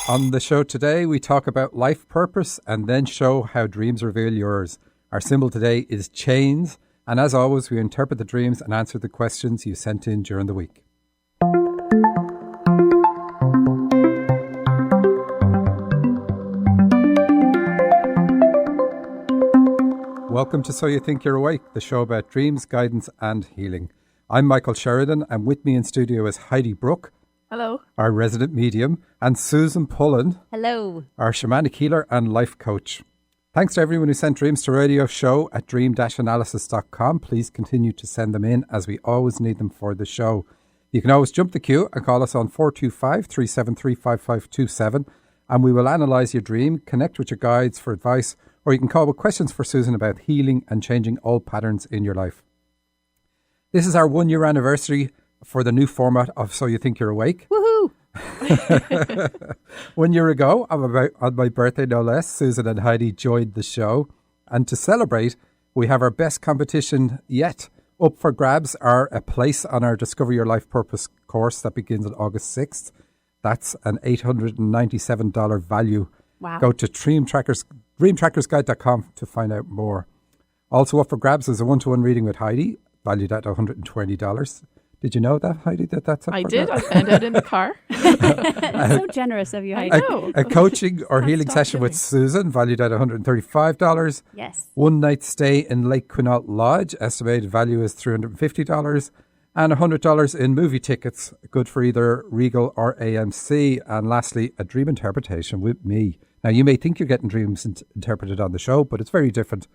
On the show today, we talk about life purpose and then show how dreams reveal yours. Our symbol today is chains. And as always, we interpret the dreams and answer the questions you sent in during the week. Welcome to So You Think You're Awake, the show about dreams, guidance and healing. I'm Michael Sheridan, and with me in studio is Heidi Brooke. Hello. Our resident medium, and Susan Pullen. Hello. Our shamanic healer and life coach. Thanks to everyone who sent dreams to radio show at dream-analysis.com. Please continue to send them in, as we always need them for the show. You can always jump the queue and call us on 425-373-5527, and we will analyse your dream, connect with your guides for advice, or you can call with questions for Susan about healing and changing old patterns in your life. This is our 1 year anniversary for the new format of So You Think You're Awake. Woohoo! 1 year ago, on my birthday no less, Susan and Heidi joined the show. And to celebrate, we have our best competition yet. Up for grabs are a place on our Discover Your Life Purpose course that begins on August 6th. That's an $897 value. Wow. Go to dreamtrackersguide.com to find out more. Also up for grabs is a one-to-one reading with Heidi, valued at $120. Did you know that, Heidi, that's up I for did. grabs? I found out in the car. So generous of you, Heidi. I know. A coaching or Can't healing stop session with giving. Susan, valued at $135. Yes. One night stay in Lake Quinault Lodge, estimated value is $350. And $100 in movie tickets, good for either Regal or AMC. And lastly, a dream interpretation with me. Now, you may think you're getting dreams interpreted on the show, but it's very different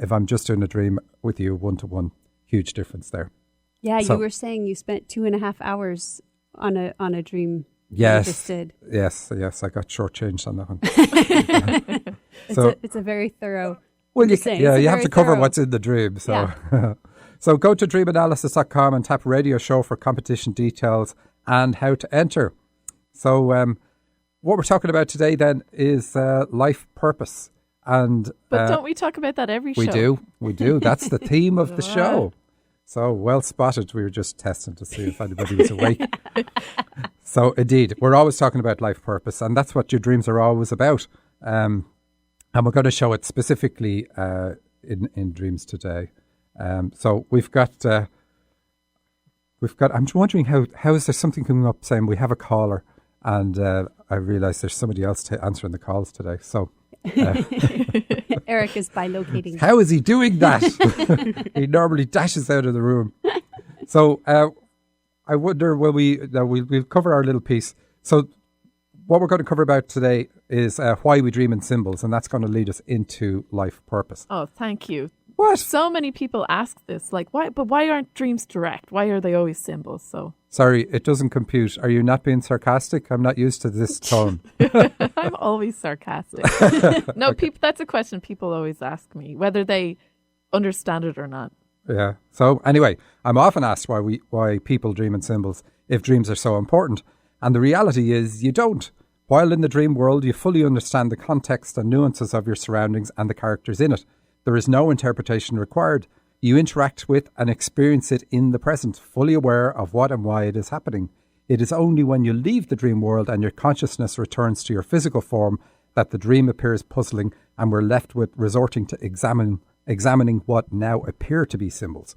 if I'm just doing a dream with you one-to-one. Huge difference there. Yeah, So- you were saying you spent 2.5 hours on a dream. Yes. You just did. Yes, I got shortchanged on that one. It's a very thorough. Well, you, Just saying, yeah, it's a you have very to cover thorough- what's in the dream. So, so go to dreamanalysis.com and tap radio show for competition details and how to enter. So what we're talking about today then is life purpose. And But don't we talk about that every we show? we do. That's the theme of the show. So well spotted. We were just testing to see if anybody was awake. So indeed, we're always talking about life purpose, and that's what your dreams are always about. And we're going to show it specifically in dreams today. So we've got. I'm wondering how is there something coming up saying we have a caller, and I realise there's somebody else answering the calls today. So. Eric is bilocating. How is he doing that? He normally dashes out of the room. So I wonder, we'll cover our little piece. So what we're going to cover about today is why we dream in symbols, and that's going to lead us into life purpose. Oh, thank you. What? So many people ask this, like, why? But why aren't dreams direct? Why are they always symbols? So Sorry, it doesn't compute. Are you not being sarcastic? I'm not used to this tone. I'm always sarcastic. No, people. That's a question people always ask me, whether they understand it or not. Yeah. So anyway, I'm often asked why people dream in symbols if dreams are so important. And the reality is you don't. While in the dream world, you fully understand the context and nuances of your surroundings and the characters in it. There is no interpretation required. You interact with and experience it in the present, fully aware of what and why it is happening. It is only when you leave the dream world and your consciousness returns to your physical form that the dream appears puzzling, and we're left with resorting to examining what now appear to be symbols.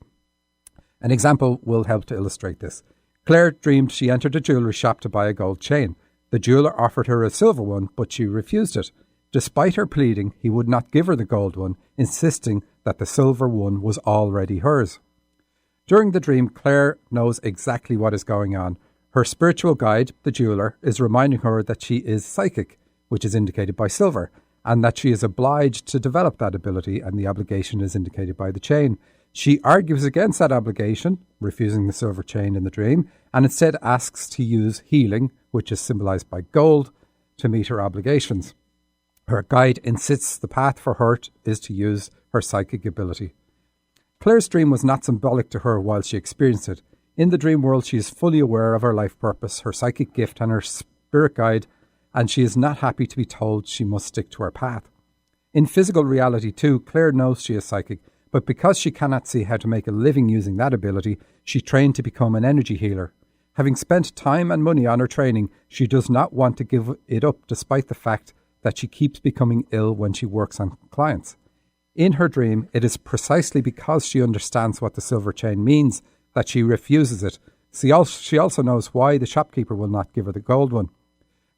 An example will help to illustrate this. Claire dreamed she entered a jewellery shop to buy a gold chain. The jeweller offered her a silver one, but she refused it. Despite her pleading, he would not give her the gold one, insisting that the silver one was already hers. During the dream, Claire knows exactly what is going on. Her spiritual guide, the jeweller, is reminding her that she is psychic, which is indicated by silver, and that she is obliged to develop that ability, and the obligation is indicated by the chain. She argues against that obligation, refusing the silver chain in the dream, and instead asks to use healing, which is symbolised by gold, to meet her obligations. Her guide insists the path for her is to use her psychic ability. Claire's dream was not symbolic to her while she experienced it. In the dream world, she is fully aware of her life purpose, her psychic gift and her spirit guide, and she is not happy to be told she must stick to her path. In physical reality too, Claire knows she is psychic, but because she cannot see how to make a living using that ability, she trained to become an energy healer. Having spent time and money on her training, she does not want to give it up despite the fact that she keeps becoming ill when she works on clients. In her dream, it is precisely because she understands what the silver chain means that she refuses it. She also knows why the shopkeeper will not give her the gold one.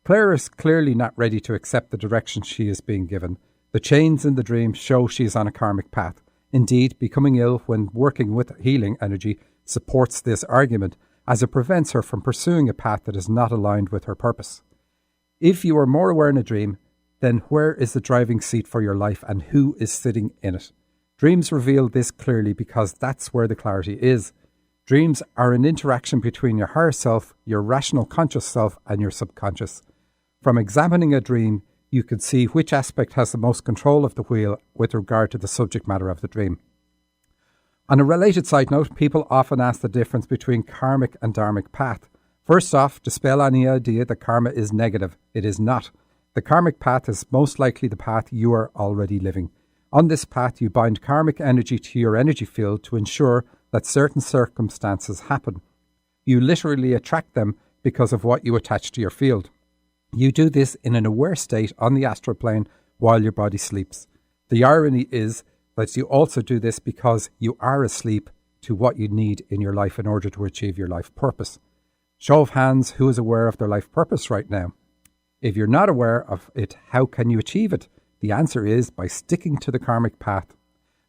Claire is clearly not ready to accept the direction she is being given. The chains in the dream show she is on a karmic path. Indeed, becoming ill when working with healing energy supports this argument, as it prevents her from pursuing a path that is not aligned with her purpose. If you are more aware in a dream, then where is the driving seat for your life and who is sitting in it? Dreams reveal this clearly because that's where the clarity is. Dreams are an interaction between your higher self, your rational conscious self, and your subconscious. From examining a dream, you can see which aspect has the most control of the wheel with regard to the subject matter of the dream. On a related side note, people often ask the difference between karmic and dharmic path. First off, dispel any idea that karma is negative. It is not. The karmic path is most likely the path you are already living. On this path, you bind karmic energy to your energy field to ensure that certain circumstances happen. You literally attract them because of what you attach to your field. You do this in an aware state on the astral plane while your body sleeps. The irony is that you also do this because you are asleep to what you need in your life in order to achieve your life purpose. Show of hands, who is aware of their life purpose right now? If you're not aware of it, how can you achieve it? The answer is by sticking to the karmic path.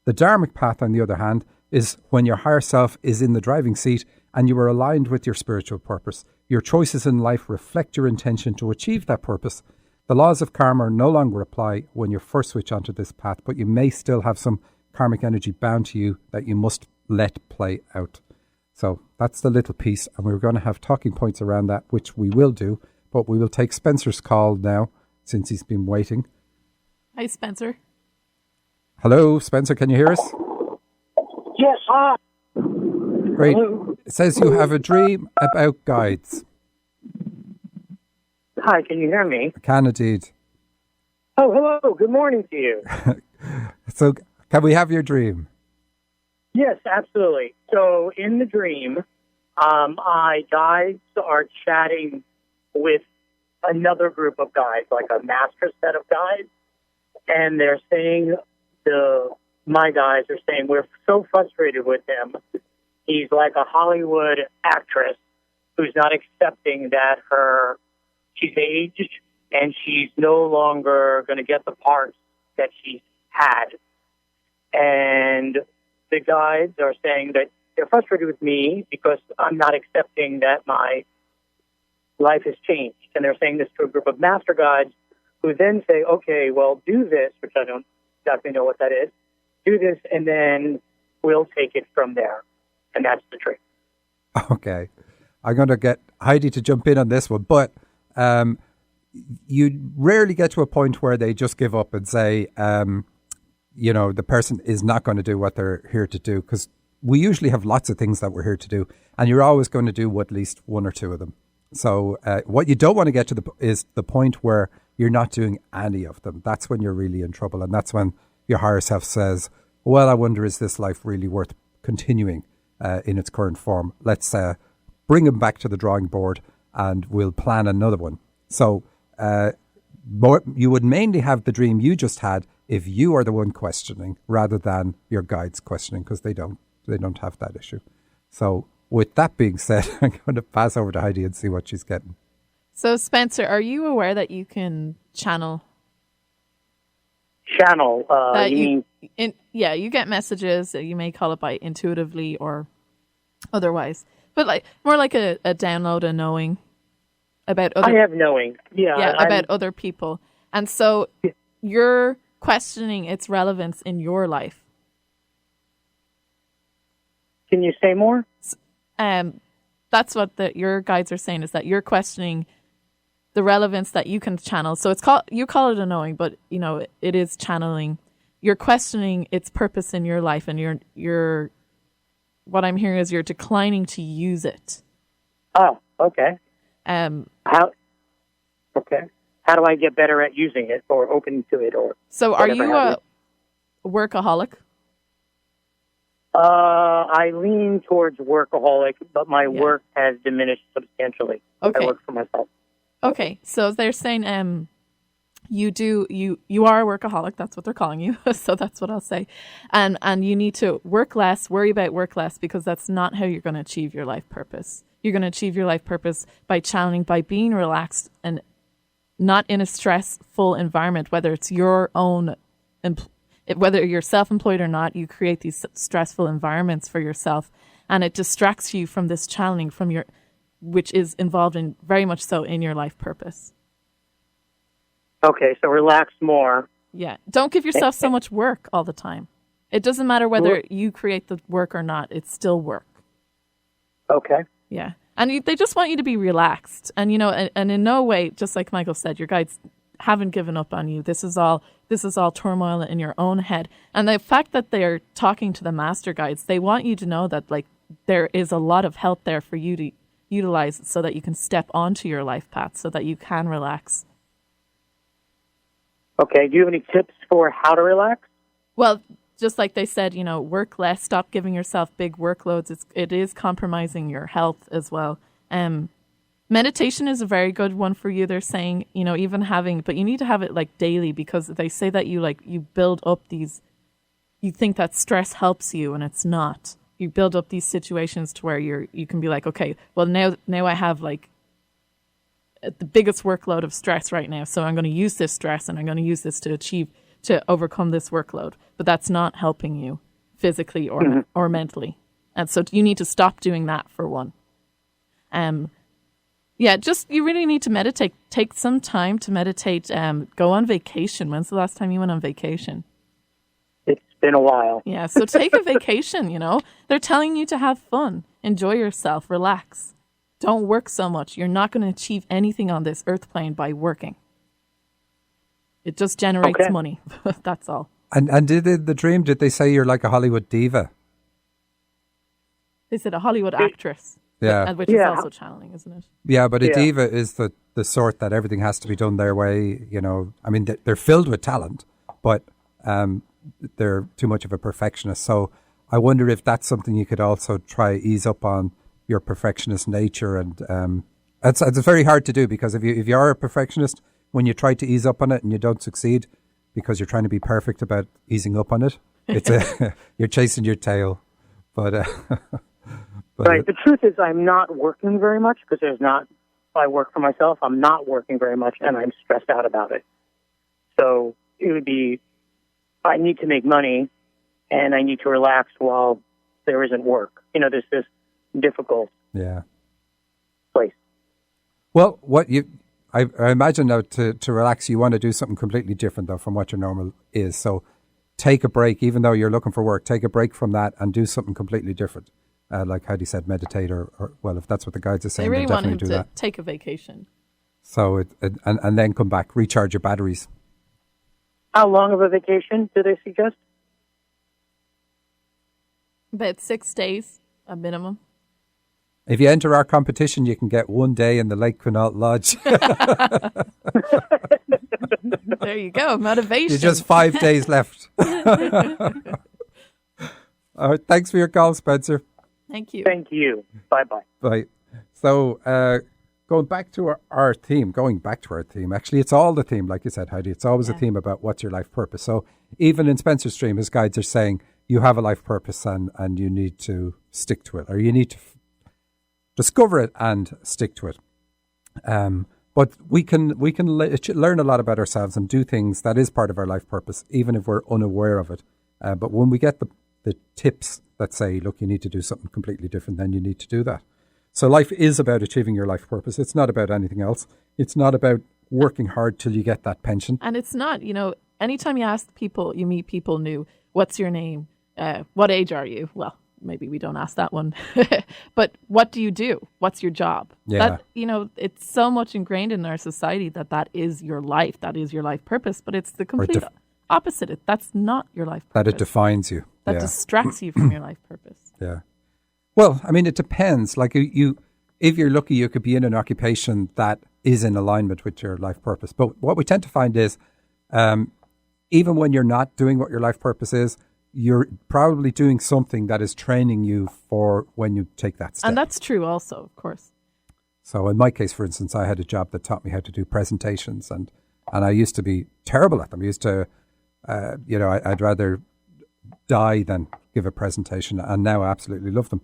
The dharmic path, on the other hand, is when your higher self is in the driving seat and you are aligned with your spiritual purpose. Your choices in life reflect your intention to achieve that purpose. The laws of karma no longer apply when you first switch onto this path, but you may still have some karmic energy bound to you that you must let play out. So that's the little piece, and we're going to have talking points around that, which we will do, but we will take Spencer's call now, since he's been waiting. Hi, Spencer. Hello, Spencer, can you hear us? Yes, hi. Great. Hello. It says you have a dream about guides. Hi, can you hear me? I can indeed. Oh, hello. Good morning to you. So, can we have your dream? Yes, absolutely. So, in the dream, guides are chatting with another group of guides, like a master set of guides, and they're saying, my guides are saying, we're so frustrated with him. He's like a Hollywood actress who's not accepting that she's aged and she's no longer going to get the parts that she's had. And the guides are saying that they're frustrated with me because I'm not accepting that my life has changed. And they're saying this to a group of master guides who then say, okay, well, do this, which I don't exactly know what that is. Do this, and then we'll take it from there. And that's the trick. Okay. I'm going to get Heidi to jump in on this one, but you rarely get to a point where they just give up and say, the person is not going to do what they're here to do, because we usually have lots of things that we're here to do, and you're always going to do at least one or two of them. So what you don't want to get to is the point where you're not doing any of them. That's when you're really in trouble, and that's when your higher self says, well, I wonder, is this life really worth continuing in its current form? Let's bring them back to the drawing board and we'll plan another one. So you would mainly have the dream you just had if you are the one questioning rather than your guides questioning, because they don't have that issue. So with that being said, I'm going to pass over to Heidi and see what she's getting. So Spencer, are you aware that you can channel? Channel, you mean? You get messages. You may call it by intuitively or otherwise, but more like a download, a knowing about other. I have knowing, about other people, and so you're questioning its relevance in your life. Can you say more? That's what your guides are saying, is that you're questioning the relevance that you can channel. So you call it a knowing, but it is channeling. You're questioning its purpose in your life, and you're what I'm hearing is you're declining to use it. Oh, okay. How do I get better at using it or open to it, or so? Are you a workaholic? I lean towards workaholic, but my Yeah. work has diminished substantially. Okay. I work for myself. Okay, so they're saying you are a workaholic. That's what they're calling you. So that's what I'll say, and you need to work less, worry about work less, because that's not how you're going to achieve your life purpose. You're going to achieve your life purpose by channeling, by being relaxed and not in a stressful environment. Whether it's your own, whether you're self-employed or not, you create these stressful environments for yourself, and it distracts you from this channeling from your, which is involved in very much so in your life purpose. Okay, so relax more. Yeah. Don't give yourself so much work all the time. It doesn't matter whether you create the work or not. It's still work. Okay. Yeah. And they just want you to be relaxed. And, and in no way, just like Michael said, your guides haven't given up on you. This is all turmoil in your own head. And the fact that they're talking to the master guides, they want you to know that, like, there is a lot of help there for you to utilize so that you can step onto your life path, so that you can relax. Okay, do you have any tips for how to relax? Well, just like they said, work less, stop giving yourself big workloads. It is compromising your health as well. Meditation is a very good one for you. They're saying, but you need to have it like daily, because they say that you build up these, you think that stress helps you, and it's not. You build up these situations to where you can be like, okay, well now I have like the biggest workload of stress right now, so I'm going to use this stress and I'm going to use this to overcome this workload. But that's not helping you physically or mentally, and so you need to stop doing that for one. You really need to meditate. Take some time to meditate. Go on vacation. When's the last time you went on vacation? It's been a while. Yeah, so take a vacation. They're telling you to have fun, enjoy yourself, relax. Don't work so much. You're not going to achieve anything on this earth plane by working. It just generates money. That's all. And did the dream, did they say you're like a Hollywood diva? They said a Hollywood actress. Yeah. Which is also channeling, isn't it? Yeah, but a diva is the sort that everything has to be done their way. I mean, they're filled with talent, but they're too much of a perfectionist. So I wonder if that's something you could also try ease up on, your perfectionist nature. And it's very hard to do, because if you are a perfectionist, when you try to ease up on it and you don't succeed because you're trying to be perfect about easing up on it, you're chasing your tail. But right. The truth is, I'm not working very much, because I work for myself. I'm not working very much, and I'm stressed out about it. So it would be, I need to make money, and I need to relax while there isn't work. There's this difficult place. Well, I imagine now to relax, you want to do something completely different though from what your normal is. So take a break, even though you're looking for work, take a break from that and do something completely different. Like Heidi said, meditate or if that's what the guides are saying, they really then want him definitely do to that. take a vacation. So and then come back, recharge your batteries. How long of a vacation do they suggest? About 6 days, a minimum. If you enter our competition, you can get 1 day in the Lake Quinault Lodge. There you go, motivation. You're just 5 days left. All right, thanks for your call, Spencer. Thank you. Thank you. Bye-bye. Bye. So going back to our theme, actually it's all the theme, like you said, Heidi. It's always a theme about what's your life purpose. So even in Spencer's dream, his guides are saying you have a life purpose and you need to stick to it, or you need to discover it and stick to it. But we can learn a lot about ourselves and do things that is part of our life purpose, even if we're unaware of it. But when we get the tips that say, look, you need to do something completely different, then you need to do that. So life is about achieving your life purpose. It's not about anything else. It's not about working hard till you get that pension. And it's not, anytime you meet people new, what's your name? What age are you? Well, maybe we don't ask that one. But what do you do? What's your job? Yeah. That, it's so much ingrained in our society that is your life. That is your life purpose. But it's the complete opposite. That's not your life purpose. That it defines you. That distracts you from your life purpose. Yeah. Well, I mean, it depends. Like if you're lucky, you could be in an occupation that is in alignment with your life purpose. But what we tend to find is, even when you're not doing what your life purpose is, you're probably doing something that is training you for when you take that step. And that's true also, of course. So in my case, for instance, I had a job that taught me how to do presentations, and I used to be terrible at them. I used to, I'd rather die than give a presentation, and now I absolutely love them.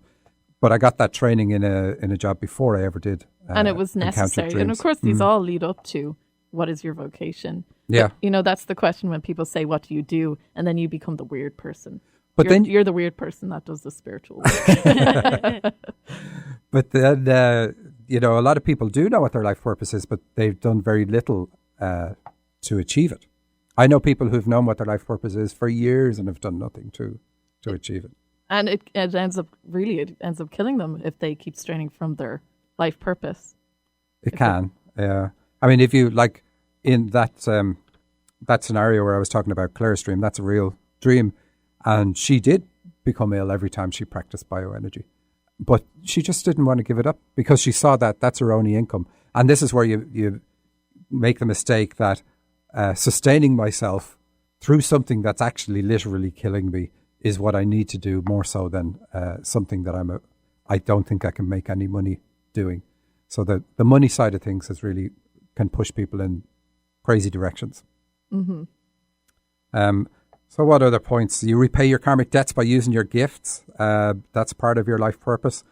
But I got that training in a job before I ever did. And it was necessary. And of course, these all lead up to what is your vocation? Yeah. But, that's the question when people say, what do you do? And then you become the weird person. But you're the weird person that does the spiritual work. But then, a lot of people do know what their life purpose is, but they've done very little to achieve it. I know people who've known what their life purpose is for years and have done nothing to achieve it. And it ends up killing them if they keep straying from their life purpose. It can. Yeah. I mean, if you like in that scenario where I was talking about Claire's dream, that's a real dream. And she did become ill every time she practiced bioenergy. But she just didn't want to give it up because she saw that that's her only income. And this is where you make the mistake that sustaining myself through something that's actually literally killing me is what I need to do more so than something that I don't think I can make any money doing. So the money side of things can push people in crazy directions. Mm-hmm. So what other points? You repay your karmic debts by using your gifts. That's part of your life purpose.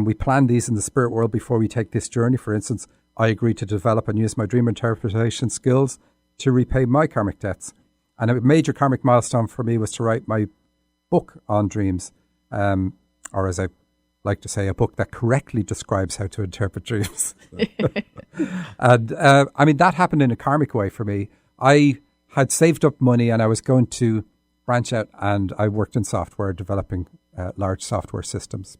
We plan these in the spirit world before we take this journey. For instance, I agreed to develop and use my dream interpretation skills to repay my karmic debts. And a major karmic milestone for me was to write my book on dreams, or as I like to say, a book that correctly describes how to interpret dreams. And that happened in a karmic way for me. I had saved up money and I was going to branch out, and I worked in software, developing large software systems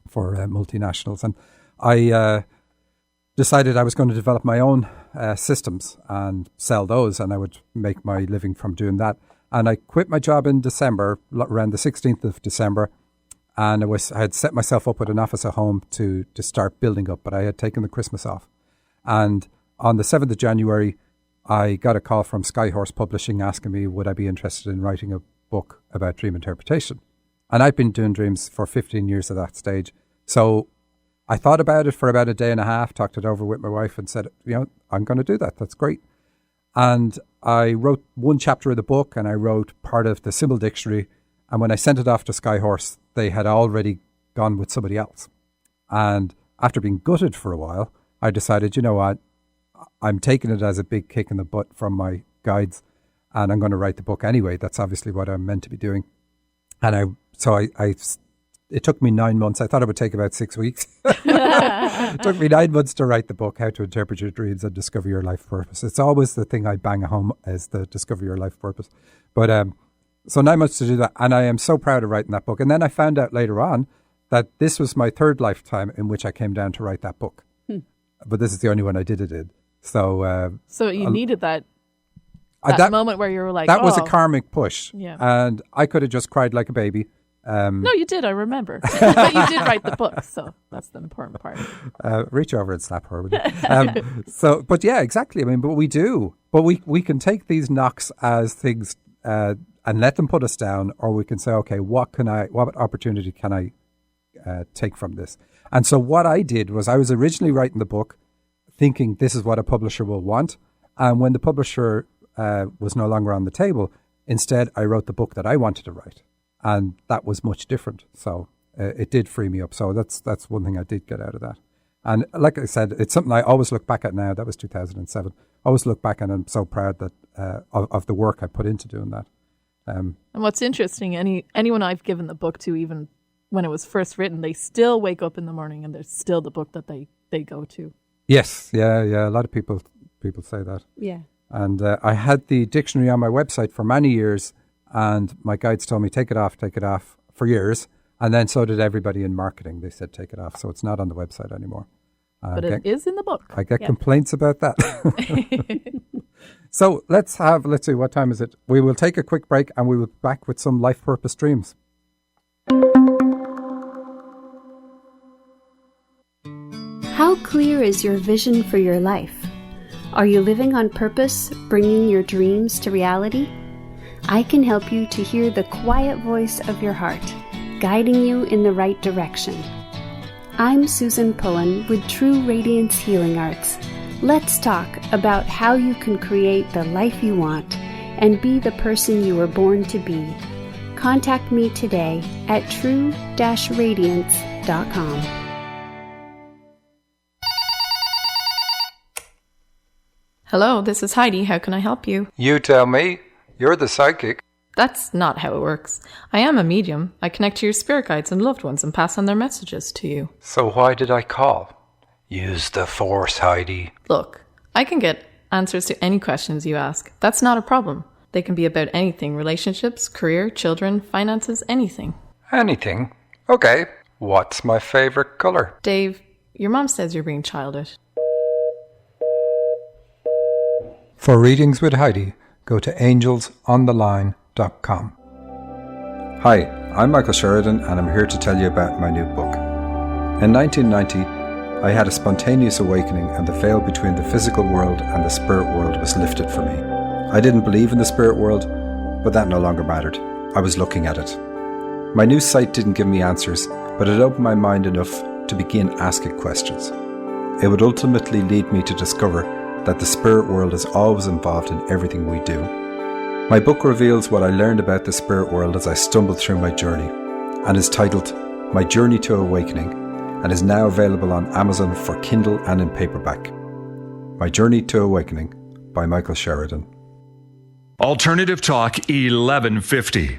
for multinationals. And I decided I was going to develop my own systems and sell those, and I would make my living from doing that. And I quit my job in December, around the 16th of December, and I had set myself up with an office at home to start building up, but I had taken the Christmas off. And on the 7th of January, I got a call from Skyhorse Publishing asking me would I be interested in writing a book about dream interpretation. And I'd been doing dreams for 15 years at that stage. So I thought about it for about a day and a half, talked it over with my wife and said, I'm going to do that. That's great. And I wrote one chapter of the book and I wrote part of the symbol dictionary. And when I sent it off to Skyhorse, they had already gone with somebody else. And after being gutted for a while, I decided, you know what, I'm taking it as a big kick in the butt from my guides and I'm going to write the book anyway. That's obviously what I'm meant to be doing. And it took me 9 months. I thought it would take about 6 weeks. It took me 9 months to write the book, How to Interpret Your Dreams and Discover Your Life Purpose. It's always the thing I bang home as the Discover Your Life Purpose. But so 9 months to do that. And I am so proud of writing that book. And then I found out later on that this was my third lifetime in which I came down to write that book. But this is the only one I did it in. So you needed that moment where you were like, that was a karmic push. Yeah. And I could have just cried like a baby. No, you did. I remember. But you did write the book, so that's the important part. Reach over and slap her. But yeah, exactly. I mean, but we do. But we can take these knocks as things and let them put us down, or we can say, okay, what opportunity can I take from this? And so what I did was I was originally writing the book thinking this is what a publisher will want. And when the publisher was no longer on the table, instead I wrote the book that I wanted to write. And that was much different. So it did free me up. So that's one thing I did get out of that. And like I said, it's something I always look back at now. That was 2007. I always look back and I'm so proud that of the work I put into doing that. And what's interesting, anyone I've given the book to, even when it was first written, they still wake up in the morning and there's still the book that they go to. Yes. Yeah. A lot of people say that. Yeah. And I had the dictionary on my website for many years. And my guides told me, take it off for years. And then so did everybody in marketing. They said, take it off. So it's not on the website anymore. But it is in the book. I get complaints about that. So let's see, what time is it? We will take a quick break and we will be back with some life purpose dreams. How clear is your vision for your life? Are you living on purpose, bringing your dreams to reality? I can help you to hear the quiet voice of your heart, guiding you in the right direction. I'm Susan Pullen with True Radiance Healing Arts. Let's talk about how you can create the life you want and be the person you were born to be. Contact me today at true-radiance.com. Hello, this is Heidi. How can I help you? You tell me. You're the psychic. That's not how it works. I am a medium. I connect to your spirit guides and loved ones and pass on their messages to you. So why did I call? Use the force, Heidi. Look, I can get answers to any questions you ask. That's not a problem. They can be about anything: relationships, career, children, finances, anything. Anything? Okay. What's my favorite color? Dave, your mom says you're being childish. For readings with Heidi, go to angelsontheline.com. Hi, I'm Michael Sheridan and I'm here to tell you about my new book. In 1990, I had a spontaneous awakening and the veil between the physical world and the spirit world was lifted for me. I didn't believe in the spirit world, but that no longer mattered. I was looking at it. My new sight didn't give me answers, but it opened my mind enough to begin asking questions. It would ultimately lead me to discover that the spirit world is always involved in everything we do. My book reveals what I learned about the spirit world as I stumbled through my journey, and is titled My Journey to Awakening, and is now available on Amazon for Kindle and in paperback. My Journey to Awakening by Michael Sheridan. Alternative Talk 1150.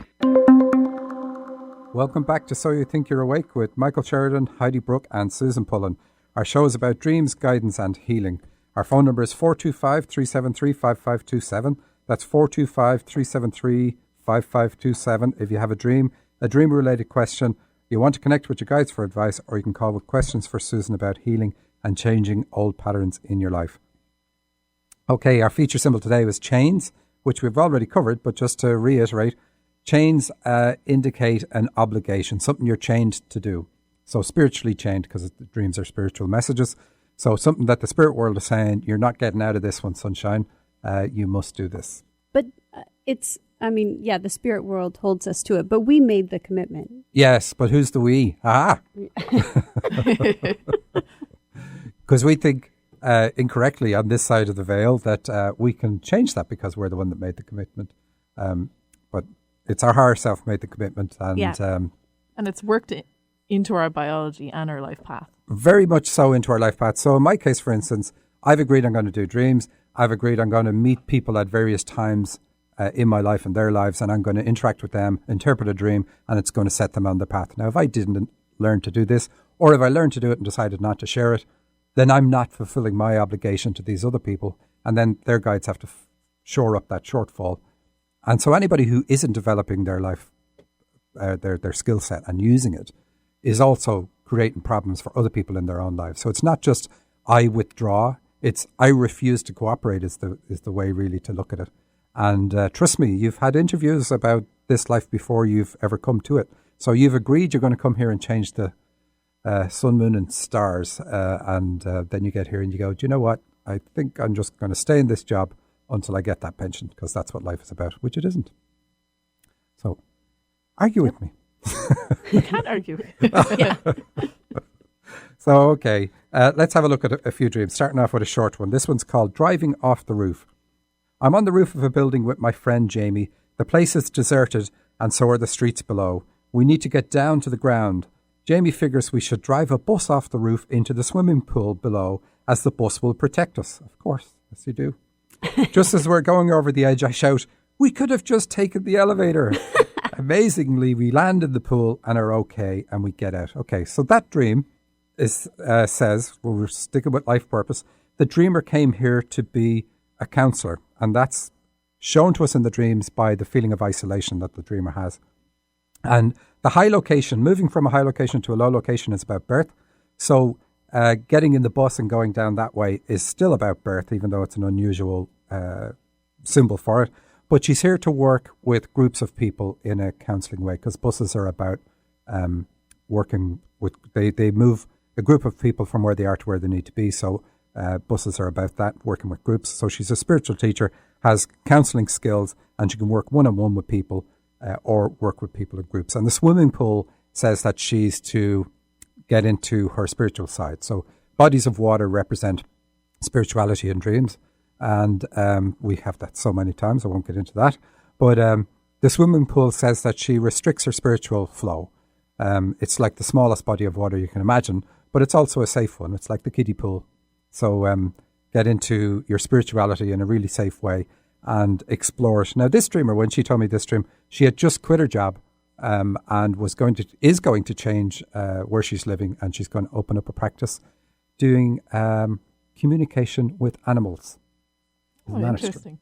Welcome back to So You Think You're Awake with Michael Sheridan, Heidi Brooke and Susan Pullen. Our show is about dreams, guidance and healing. Our phone number is 425-373-5527. That's 425-373-5527. If you have a dream-related question, you want to connect with your guides for advice, or you can call with questions for Susan about healing and changing old patterns in your life. Okay, our feature symbol today was chains, which we've already covered, but just to reiterate, chains indicate an obligation, something you're chained to do. So spiritually chained, because the dreams are spiritual messages. So something that the spirit world is saying, you're not getting out of this one, sunshine. You must do this. But the spirit world holds us to it, but we made the commitment. Yes, but who's the we? Because we think incorrectly on this side of the veil that we can change that because we're the one that made the commitment. But it's our higher self made the commitment. And, and it's worked into our biology and our life path. Very much so into our life path. So in my case, for instance, I've agreed I'm going to do dreams. I've agreed I'm going to meet people at various times in my life and their lives, and I'm going to interact with them, interpret a dream, and it's going to set them on the path. Now, if I didn't learn to do this, or if I learned to do it and decided not to share it, then I'm not fulfilling my obligation to these other people, and then their guides have to shore up that shortfall. And so anybody who isn't developing their life, their skill set and using it, is also creating problems for other people in their own lives. So it's not just I withdraw, it's I refuse to cooperate is the way really to look at it. And trust me, you've had interviews about this life before you've ever come to it. So you've agreed you're going to come here and change the sun, moon and stars. And then you get here and you go, do you know what? I think I'm just going to stay in this job until I get that pension, because that's what life is about, which it isn't. So argue with me. You can't argue. Yeah. So, okay, let's have a look at a few dreams, starting off with a short one. This one's called Driving Off the Roof. I'm on the roof of a building with my friend Jamie. The place is deserted and so are the streets below. We need to get down to the ground. Jamie figures we should drive a bus off the roof into the swimming pool below, as the bus will protect us. Of course, yes you do. Just as we're going over the edge, I shout, we could have just taken the elevator. Amazingly, we land in the pool and are okay, and we get out. Okay, so that dream says, well, we're sticking with life purpose, the dreamer came here to be a counsellor, and that's shown to us in the dreams by the feeling of isolation that the dreamer has. And the high location, moving from a high location to a low location, is about birth. So getting in the bus and going down that way is still about birth, even though it's an unusual symbol for it. But she's here to work with groups of people in a counselling way, because buses are about working with, they move a group of people from where they are to where they need to be. So buses are about that, working with groups. So she's a spiritual teacher, has counselling skills, and she can work one-on-one with people or work with people in groups. And the swimming pool says that she's to get into her spiritual side. So bodies of water represent spirituality and dreams. And we have that so many times, I won't get into that. But the swimming pool says that she restricts her spiritual flow. It's like the smallest body of water you can imagine, but it's also a safe one. It's like the kiddie pool. So get into your spirituality in a really safe way and explore it. Now, this dreamer, when she told me this dream, she had just quit her job and is going to change where she's living, and she's going to open up a practice doing communication with animals. Oh, interesting.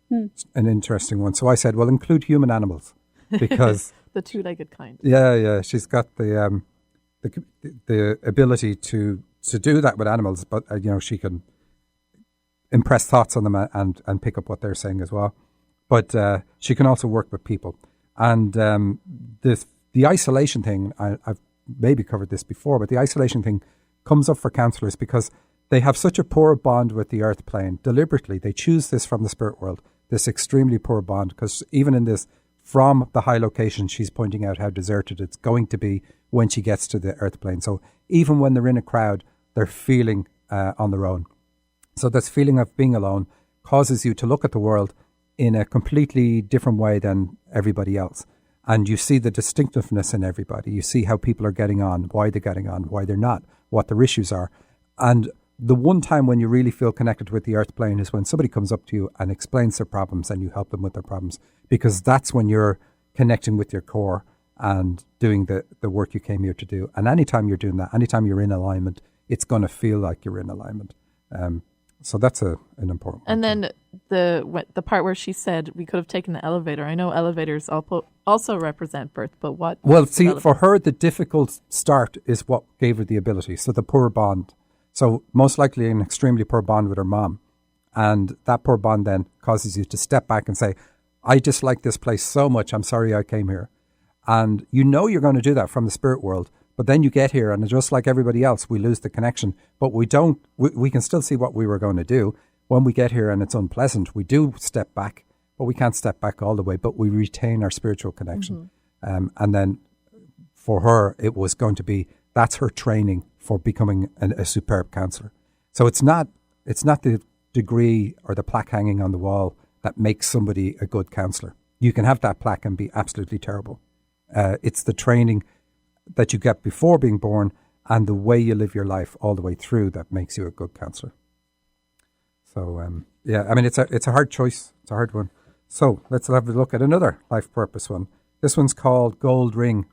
An interesting one. So I said, well, include human animals because the two-legged kind. Yeah. She's got the ability to do that with animals, but she can impress thoughts on them and pick up what they're saying as well. But she can also work with people. And the isolation thing, I've maybe covered this before, but the isolation thing comes up for counsellors because they have such a poor bond with the earth plane. Deliberately, they choose this from the spirit world, this extremely poor bond, because even in this, from the high location, she's pointing out how deserted it's going to be when she gets to the earth plane. So even when they're in a crowd, they're feeling on their own. So this feeling of being alone causes you to look at the world in a completely different way than everybody else. And you see the distinctiveness in everybody. You see how people are getting on, why they're getting on, why they're not, what their issues are. And the one time when you really feel connected with the earth plane is when somebody comes up to you and explains their problems and you help them with their problems, because that's when you're connecting with your core and doing the work you came here to do. And anytime you're doing that, anytime you're in alignment, it's going to feel like you're in alignment. So that's an important one. And then the part where she said we could have taken the elevator. I know elevators also represent birth, but what? Well, see, for her, the difficult start is what gave her the ability. So the poor bond. So most likely an extremely poor bond with her mom. And that poor bond then causes you to step back and say, I dislike this place so much. I'm sorry I came here. And you're going to do that from the spirit world. But then you get here and just like everybody else, we lose the connection. But we can still see what we were going to do. When we get here and it's unpleasant, we do step back. But we can't step back all the way. But we retain our spiritual connection. Mm-hmm. And then for her, it was going to be, that's her training for becoming a superb counsellor. So it's not the degree or the plaque hanging on the wall that makes somebody a good counsellor. You can have that plaque and be absolutely terrible. It's the training that you get before being born and the way you live your life all the way through that makes you a good counsellor. So, it's a hard choice. It's a hard one. So let's have a look at another life purpose one. This one's called Gold Ring.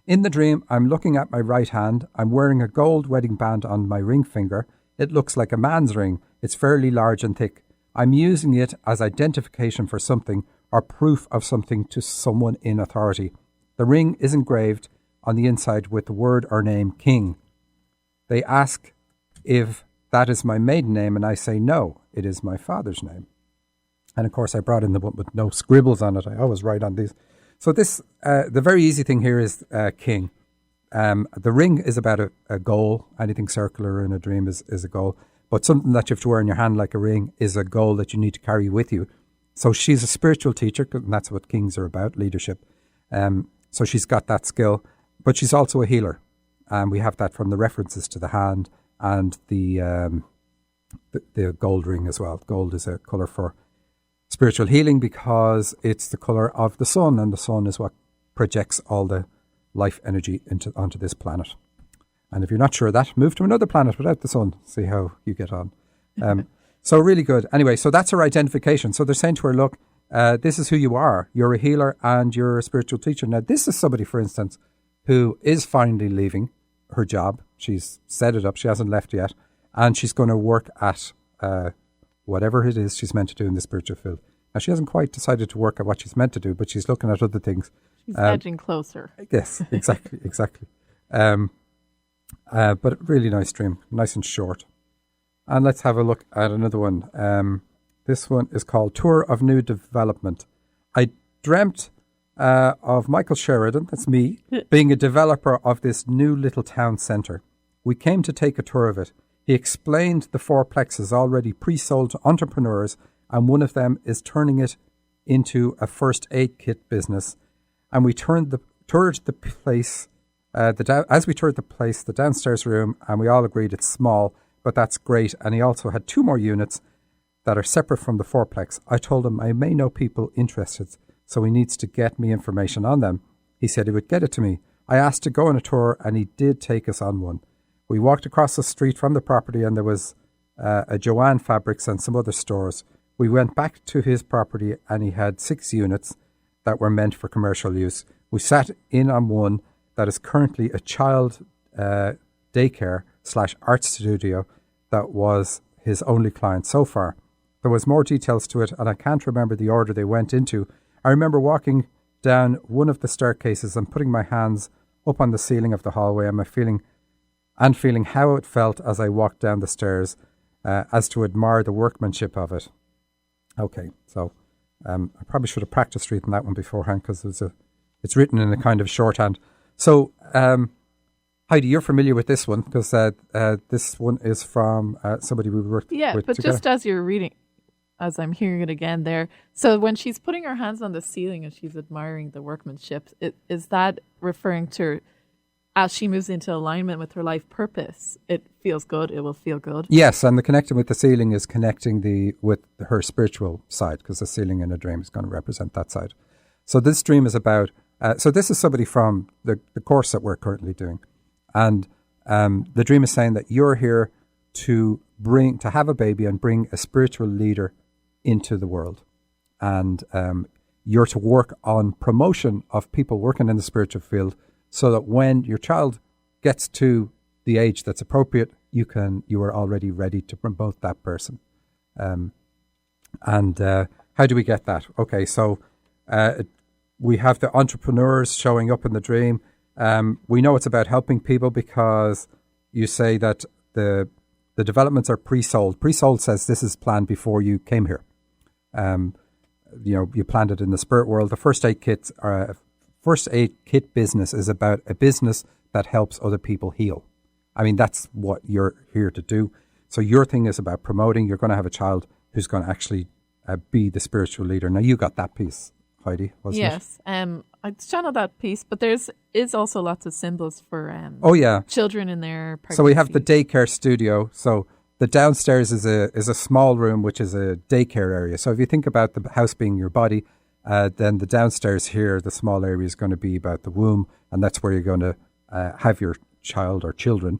In the dream, I'm looking at my right hand. I'm wearing a gold wedding band on my ring finger. It looks like a man's ring. It's fairly large and thick. I'm using it as identification for something or proof of something to someone in authority. The ring is engraved on the inside with the word or name King. They ask if that is my maiden name, and I say no, it is my father's name. And of course, I brought in the one with no scribbles on it. I always write on these. So this, the very easy thing here is King. The ring is about a goal. Anything circular in a dream is a goal. But something that you have to wear in your hand like a ring is a goal that you need to carry with you. So she's a spiritual teacher, and that's what kings are about, leadership. So she's got that skill. But she's also a healer. And we have that from the references to the hand and the gold ring as well. Gold is a colour for spiritual healing because it's the colour of the sun, and the sun is what projects all the life energy onto this planet. And if you're not sure of that, move to another planet without the sun. See how you get on. So really good. Anyway, so that's her identification. So they're saying to her, look, this is who you are. You're a healer and you're a spiritual teacher. Now, this is somebody, for instance, who is finally leaving her job. She's set it up. She hasn't left yet. And she's going to work at whatever it is she's meant to do in the spiritual field. Now, she hasn't quite decided to work at what she's meant to do, but she's looking at other things. She's edging closer. Yes, exactly. But really nice dream, nice and short. And let's have a look at another one. This one is called Tour of New Development. I dreamt of Michael Sheridan, that's me, being a developer of this new little town centre. We came to take a tour of it. He explained the four plexes already pre-sold to entrepreneurs, and one of them is turning it into a first aid kit business, and we toured the place. As we toured the place, the downstairs room, and we all agreed it's small, but that's great. And he also had 2 more units that are separate from the fourplex. I told him I may know people interested, so he needs to get me information on them. He said he would get it to me. I asked to go on a tour, and he did take us on one. We walked across the street from the property, and there was a Joanne Fabrics and some other stores. We went back to his property, and he had 6 units that were meant for commercial use. We sat in on one that is currently a child daycare/art studio that was his only client so far. There was more details to it, and I can't remember the order they went into. I remember walking down one of the staircases and putting my hands up on the ceiling of the hallway and feeling how it felt as I walked down the stairs, as to admire the workmanship of it. Okay, so I probably should have practiced reading that one beforehand because it's written in a kind of shorthand. So, Heidi, you're familiar with this one because this one is from somebody we worked with but together. Just as you're reading, as I'm hearing it again there, so when she's putting her hands on the ceiling and she's admiring the workmanship, is that referring to as she moves into alignment with her life purpose, it feels good, it will feel good? Yes, and the connecting with the ceiling is connecting with her spiritual side, because the ceiling in a dream is going to represent that side. So this dream is about, so this is somebody from the course that we're currently doing. And the dream is saying that you're here to have a baby and bring a spiritual leader into the world. And you're to work on promotion of people working in the spiritual field, so that when your child gets to the age that's appropriate, you are already ready to promote that person. And how do we get that? Okay, so we have the entrepreneurs showing up in the dream. We know it's about helping people because you say that the developments are pre-sold. Pre-sold says this is planned before you came here. You planned it in the spirit world. The first aid kit business is about a business that helps other people heal. I mean, that's what you're here to do. So your thing is about promoting. You're going to have a child who's going to actually be the spiritual leader. Now, you got that piece, Heidi, wasn't it? Yes. I channeled that piece, but is also lots of symbols for children in their pregnancy. So we have the daycare studio. So the downstairs is a small room, which is a daycare area. So if you think about the house being your body, then the downstairs here, the small area is going to be about the womb, and that's where you're going to have your child or children.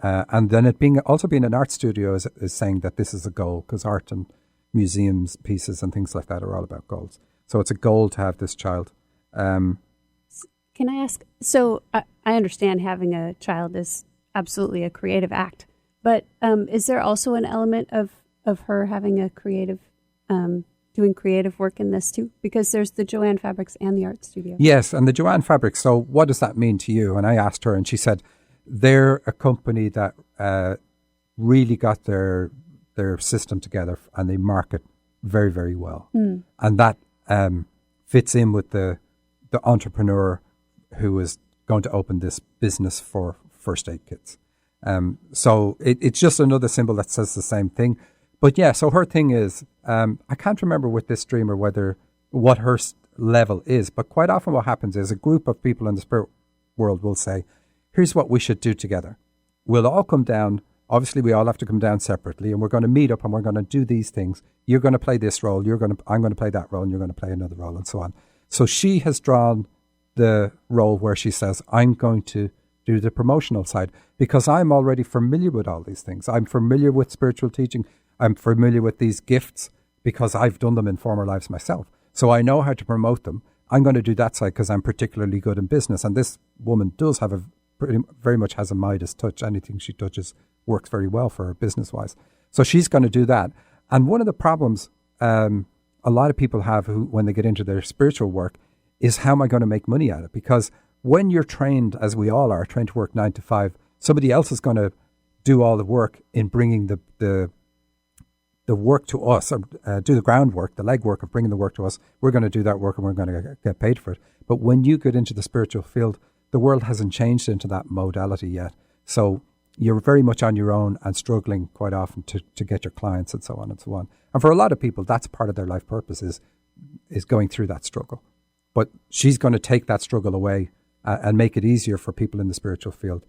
And then it being an art studio is saying that this is a goal, because art and museums pieces and things like that are all about goals. So it's a goal to have this child. Can I ask? So I understand having a child is absolutely a creative act, but is there also an element of her having a creative doing creative work in this too? Because there's the Joanne Fabrics and the art studio. Yes, and the Joanne Fabrics. So what does that mean to you? And I asked her, and she said they're a company that really got their system together, and they market very, very well. And that fits in with the entrepreneur who is going to open this business for first aid kits. So it's just another symbol that says the same thing. But yeah, so her thing is, I can't remember with this dreamer what her level is, but quite often what happens is a group of people in the spirit world will say, here's what we should do together. We'll all come down. Obviously, we all have to come down separately, and we're going to meet up and we're going to do these things. You're going to play this role. I'm going to play that role, and you're going to play another role, and so on. So she has drawn the role where she says, I'm going to do the promotional side because I'm already familiar with all these things. I'm familiar with spiritual teaching. I'm familiar with these gifts because I've done them in former lives myself. So I know how to promote them. I'm going to do that side because I'm particularly good in business. And this woman does have very much has a Midas touch. Anything she touches works very well for her business-wise. So she's going to do that. And one of the problems a lot of people have when they get into their spiritual work is, how am I going to make money at it? Because when you're trained, as we all are, trained to work 9 to 5, somebody else is going to do all the work in bringing the work to us, or do the groundwork, the legwork of bringing the work to us. We're going to do that work and we're going to get paid for it. But when you get into the spiritual field, the world hasn't changed into that modality yet. So you're very much on your own and struggling quite often to get your clients and so on and so on. And for a lot of people, that's part of their life purpose, is is going through that struggle. But she's going to take that struggle away and make it easier for people in the spiritual field,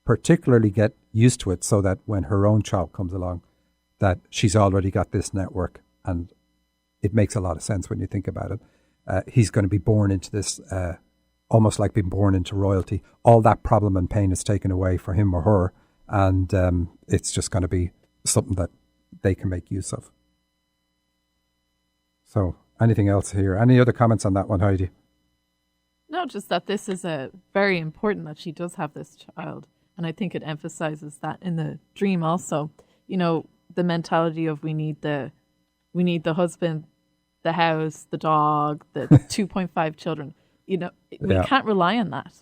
particularly get used to it so that when her own child comes along, that she's already got this network. And it makes a lot of sense when you think about it. He's going to be born into this, almost like being born into royalty. All that problem and pain is taken away for him or her. And it's just going to be something that they can make use of. So anything else here? Any other comments on that one, Heidi? No, just that this is very important that she does have this child. And I think it emphasizes that in the dream also. You know, the mentality of we need the husband, the house, the dog, the 2.5 children. You know, we can't rely on that.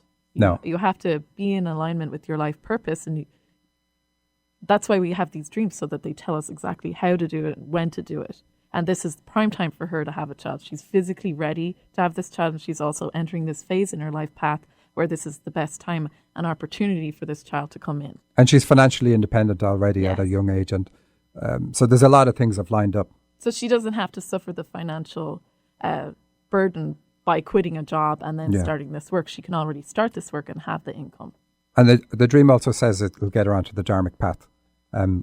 You have to be in alignment with your life purpose, and that's why we have these dreams, so that they tell us exactly how to do it and when to do it. And this is prime time for her to have a child. She's physically ready to have this child, and she's also entering this phase in her life path where this is the best time and opportunity for this child to come in. And she's financially independent already at a young age. And so there's a lot of things have lined up. So she doesn't have to suffer the financial burden by quitting a job and then starting this work. She can already start this work and have the income. And the dream also says it will get her onto the dharmic path,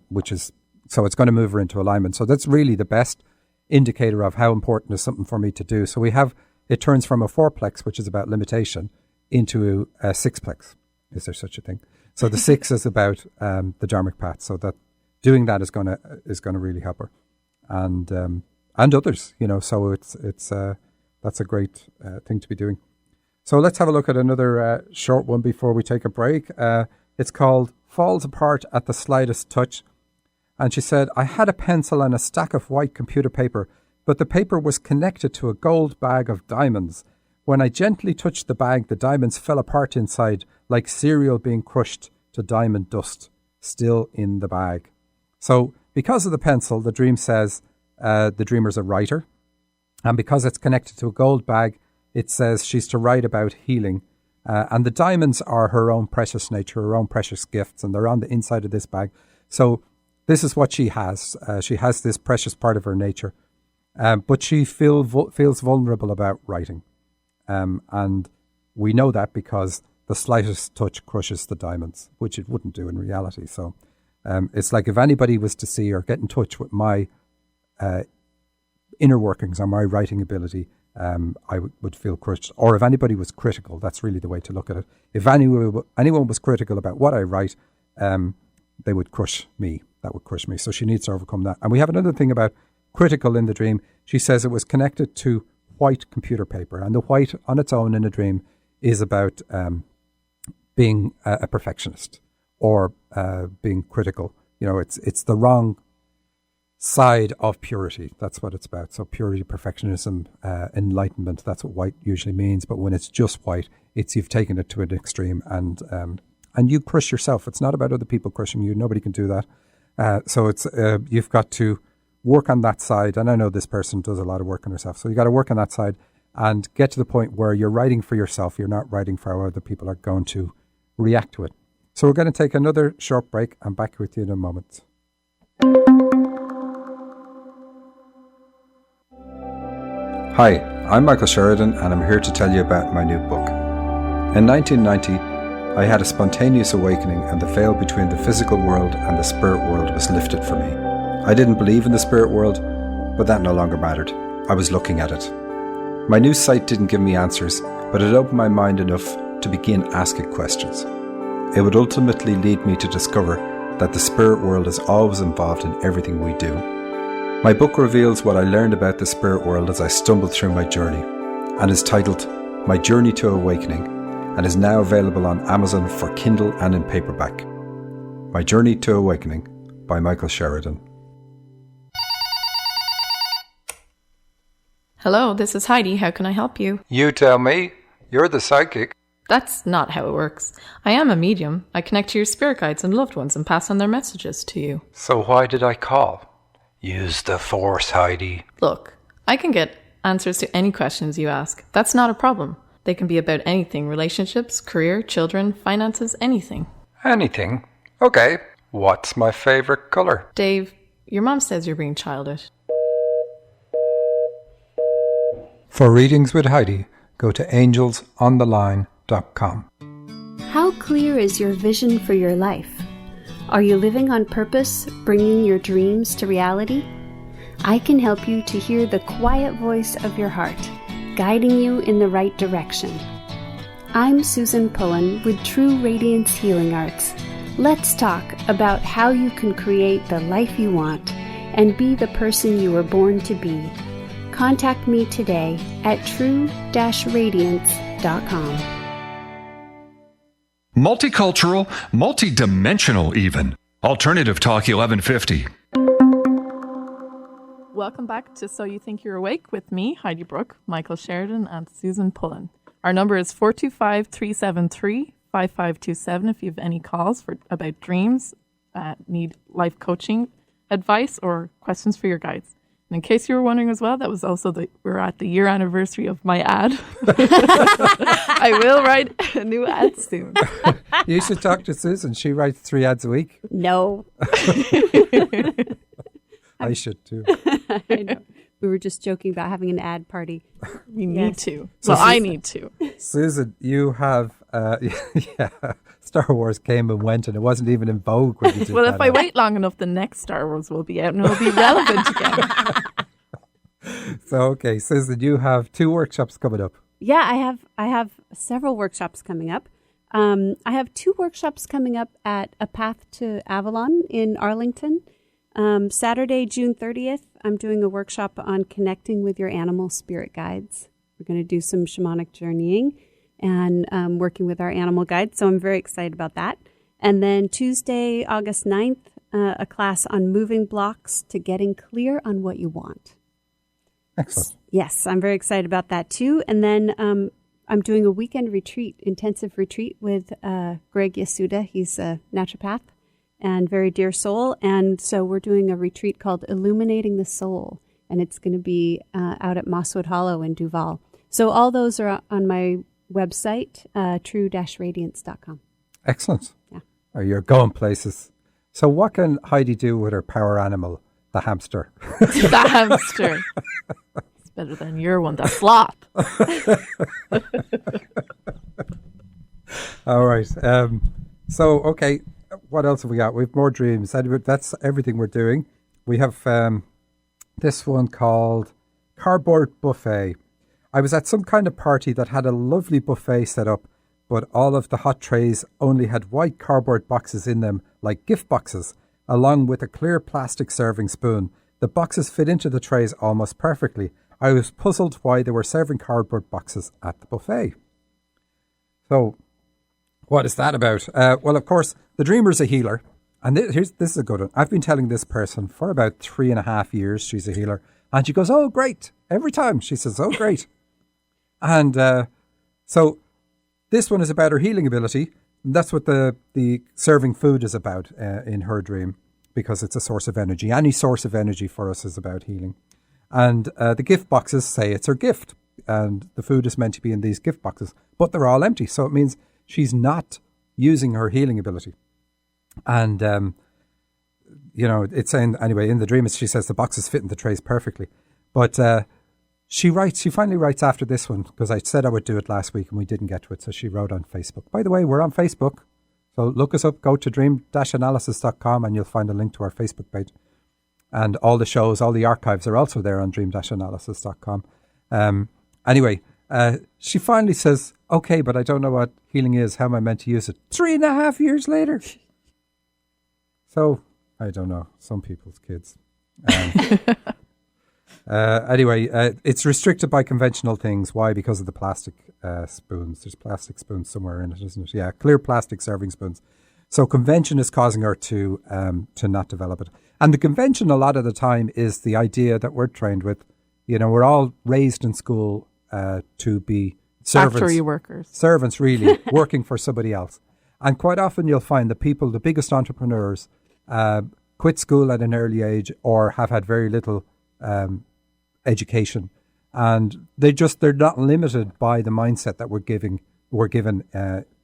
which is, so it's going to move her into alignment. So that's really the best indicator of how important is something for me to do. So it turns from a fourplex, which is about limitation, into a sixplex. Is there such a thing? So the 6 is about the dharmic path. So that doing that is going to really help her, and others. You know, so it's that's a great thing to be doing. So let's have a look at another short one before we take a break. It's called "Falls Apart at the Slightest Touch." And she said, "I had a pencil and a stack of white computer paper, but the paper was connected to a gold bag of diamonds. When I gently touched the bag, the diamonds fell apart inside, like cereal being crushed to diamond dust, still in the bag." So because of the pencil, the dream says the dreamer's a writer. And because it's connected to a gold bag, it says she's to write about healing. And the diamonds are her own precious nature, her own precious gifts, and they're on the inside of this bag. So this is what she has. She has this precious part of her nature, but she feels vulnerable about writing. And we know that because the slightest touch crushes the diamonds, which it wouldn't do in reality. So it's like if anybody was to see or get in touch with my inner workings or my writing ability, I would feel crushed. Or if anybody was critical, that's really the way to look at it. If anyone was critical about what I write, they would crush me. That would crush me. So she needs to overcome that. And we have another thing about critical in the dream. She says it was connected to white computer paper. And the white on its own in a dream is about being a perfectionist or being critical. You know, it's the wrong side of purity. That's what it's about. So purity, perfectionism, enlightenment, that's what white usually means. But when it's just white, it's you've taken it to an extreme and you crush yourself. It's not about other people crushing you. Nobody can do that. So it's you've got to work on that side. And I know this person does a lot of work on herself. So you got to work on that side and get to the point where you're writing for yourself. You're not writing for how other people are going to react to it. So we're going to take another short break. I'm back with you in a moment. Hi, I'm Michael Sheridan and I'm here to tell you about my new book. In 1990, I had a spontaneous awakening and the veil between the physical world and the spirit world was lifted for me. I didn't believe in the spirit world, but that no longer mattered. I was looking at it. My new sight didn't give me answers, but it opened my mind enough to begin asking questions. It would ultimately lead me to discover that the spirit world is always involved in everything we do. My book reveals what I learned about the spirit world as I stumbled through my journey and is titled My Journey to Awakening and is now available on Amazon for Kindle and in paperback. My Journey to Awakening by Michael Sheridan. Hello, this is Heidi. How can I help you? You tell me. You're the psychic. That's not how it works. I am a medium. I connect to your spirit guides and loved ones and pass on their messages to you. So why did I call? Use the force, Heidi. Look, I can get answers to any questions you ask. That's not a problem. They can be about anything: relationships, career, children, finances, anything. Anything? Okay. What's my favorite color? Dave, your mom says you're being childish. For readings with Heidi, go to angelsontheline.com. How clear is your vision for your life? Are you living on purpose, bringing your dreams to reality? I can help you to hear the quiet voice of your heart, guiding you in the right direction. I'm Susan Pullen with True Radiance Healing Arts. Let's talk about how you can create the life you want and be the person you were born to be. Contact me today at true-radiance.com. Multicultural, multidimensional even. Alternative Talk 1150. Welcome back to So You Think You're Awake with me, Heidi Brooke, Michael Sheridan, and Susan Pullen. Our number is 425-373-5527 if you have any calls about dreams, need life coaching advice, or questions for your guides. And in case you were wondering as well, that was also we're at the year anniversary of my ad. I will write a new ad soon. You should talk to Susan. She writes 3 ads a week. No. I should too. I know. We were just joking about having an ad party. We need to. So I need to. Susan, you have, Star Wars came and went, and it wasn't even in vogue when you did Well, that. if I wait long enough, the next Star Wars will be out and it'll be relevant again. So, okay, Susan, you have 2 workshops coming up. Yeah, I have several workshops coming up. I have 2 workshops coming up at A Path to Avalon in Arlington. Saturday, June 30th, I'm doing a workshop on connecting with your animal spirit guides. We're going to do some shamanic journeying and working with our animal guides. So I'm very excited about that. And then Tuesday, August 9th, a class on moving blocks to getting clear on what you want. Excellent. Yes, I'm very excited about that too. And then I'm doing a weekend retreat, intensive retreat with Greg Yasuda. He's a naturopath and very dear soul. And so we're doing a retreat called Illuminating the Soul. And it's going to be out at Mosswood Hollow in Duval. So all those are on my website, true-radiance.com. Excellent. Yeah. Oh, you're going places. So what can Heidi do with her power animal, the hamster? The hamster. It's better than your one, the sloth. All right. Okay. What else have we got? We have more dreams. That's everything we're doing. We have this one called Cardboard Buffet. I was at some kind of party that had a lovely buffet set up, but all of the hot trays only had white cardboard boxes in them, like gift boxes, along with a clear plastic serving spoon. The boxes fit into the trays almost perfectly. I was puzzled why they were serving cardboard boxes at the buffet. So, what is that about? Well, of course, the dreamer's a healer. And this is a good one. I've been telling this person for about 3.5 years she's a healer. And she goes, oh, great. Every time she says, oh, great. And so this one is about her healing ability. And that's what the serving food is about in her dream, because it's a source of energy. Any source of energy for us is about healing. And the gift boxes say it's her gift. And the food is meant to be in these gift boxes. But they're all empty. So it means she's not using her healing ability. And, it's saying, anyway, in the dream, she says the boxes fit in the trays perfectly. But she finally writes after this one, because I said I would do it last week and we didn't get to it. So she wrote on Facebook. By the way, we're on Facebook. So look us up, go to dream-analysis.com and you'll find a link to our Facebook page. And all the shows, all the archives are also there on dream-analysis.com. Anyway, she finally says, okay, but I don't know what healing is. How am I meant to use it? 3.5 years later. So, I don't know. Some people's kids. Anyway, it's restricted by conventional things. Why? Because of the plastic spoons. There's plastic spoons somewhere in it, isn't it? Yeah, clear plastic serving spoons. So convention is causing her to not develop it. And the convention a lot of the time is the idea that we're trained with. We're all raised in school to be servants. Factory workers. Servants, really, working for somebody else. And quite often you'll find the biggest entrepreneurs, quit school at an early age or have had very little education. And they're not limited by the mindset that we're given